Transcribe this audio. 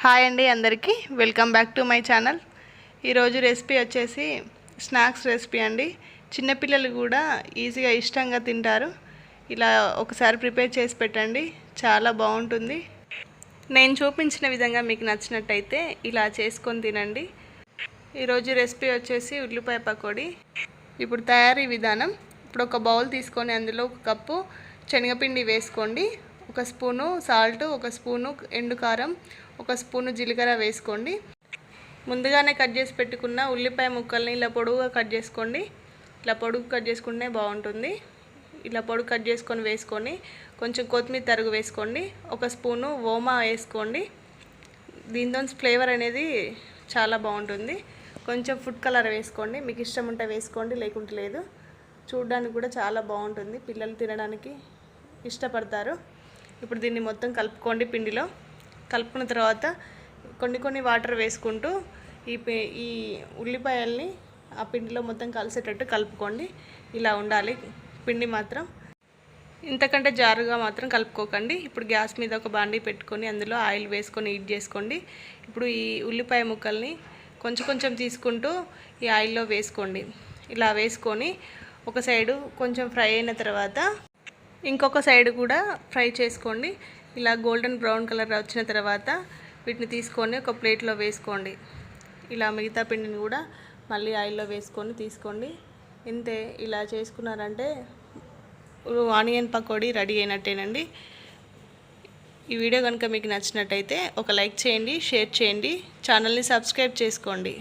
Hi అండి అందరికీ welcome back to my channel. ఈరోజు రెసిపీ వచ్చేసి స్నాక్స్ రెసిపీ అండి. చిన్నపిల్లలు కూడా ఈజీగా ఇష్టంగా తింటారు. ఇలా ఒకసారి ప్రిపేర్ చేసి పెట్టండి, చాలా బాగుంటుంది. నేను చూపించిన విధంగా మీకు నచ్చినట్టయితే ఇలా చేసుకొని తినండి. ఈరోజు రెసిపీ వచ్చేసి ఉల్లిపాయ పకోడీ. ఇప్పుడు తయారీ విధానం. ఇప్పుడు ఒక బౌల్ తీసుకొని అందులో ఒక కప్పు శనగపిండి వేసుకోండి, ఒక స్పూను సాల్ట్, ఒక స్పూను ఎండు కారం, ఒక స్పూను జీలకర్ర వేసుకోండి. ముందుగానే కట్ చేసి పెట్టుకున్న ఉల్లిపాయ ముక్కల్ని ఇలా పొడుగుగా కట్ చేసుకోండి. ఇలా పొడుగు కట్ చేసుకుంటే బాగుంటుంది. ఇలా పొడుగు కట్ చేసుకొని వేసుకొని కొంచెం కొత్తిమీర తరుగు వేసుకోండి, ఒక స్పూను ఓమా వేసుకోండి. దీంతో ఫ్లేవర్ అనేది చాలా బాగుంటుంది. కొంచెం ఫుడ్ కలర్ వేసుకోండి, మీకు ఇష్టం ఉంటే వేసుకోండి, లేకుంటే లేదు. చూడడానికి కూడా చాలా బాగుంటుంది, పిల్లలు తినడానికి ఇష్టపడతారు. ఇప్పుడు దీన్ని మొత్తం కలుపుకోండి. పిండిలో కలుపుకున్న తర్వాత కొన్ని వాటర్ వేసుకుంటూ ఈ ఉల్లిపాయల్ని ఆ పిండిలో మొత్తం కలిసేటట్టు కలుపుకోండి. ఇలా ఉండాలి పిండి మాత్రం, ఇంతకంటే జారుగా మాత్రం కలుపుకోకండి. ఇప్పుడు గ్యాస్ మీద ఒక బాండీ పెట్టుకొని అందులో ఆయిల్ వేసుకొని హీట్ చేసుకోండి. ఇప్పుడు ఈ ఉల్లిపాయ ముక్కల్ని కొంచెం తీసుకుంటూ ఈ ఆయిల్లో వేసుకోండి. ఇలా వేసుకొని ఒక సైడు కొంచెం ఫ్రై అయిన తర్వాత ఇంకొక సైడ్ కూడా ఫ్రై చేసుకోండి. ఇలా గోల్డెన్ బ్రౌన్ కలర్ వచ్చిన తర్వాత వీటిని తీసుకొని ఒక ప్లేట్లో వేసుకోండి. ఇలా మిగతా పిండిని కూడా మళ్ళీ ఆయిల్లో వేసుకొని తీసుకోండి. ఇంతే, ఇలా చేసుకున్నారంటే ఆనియన్ పకోడీ రెడీ అయినట్టేనండి. ఈ వీడియో కనుక మీకు నచ్చినట్టయితే ఒక లైక్ చేయండి, షేర్ చేయండి, ఛానల్ని సబ్స్క్రైబ్ చేసుకోండి.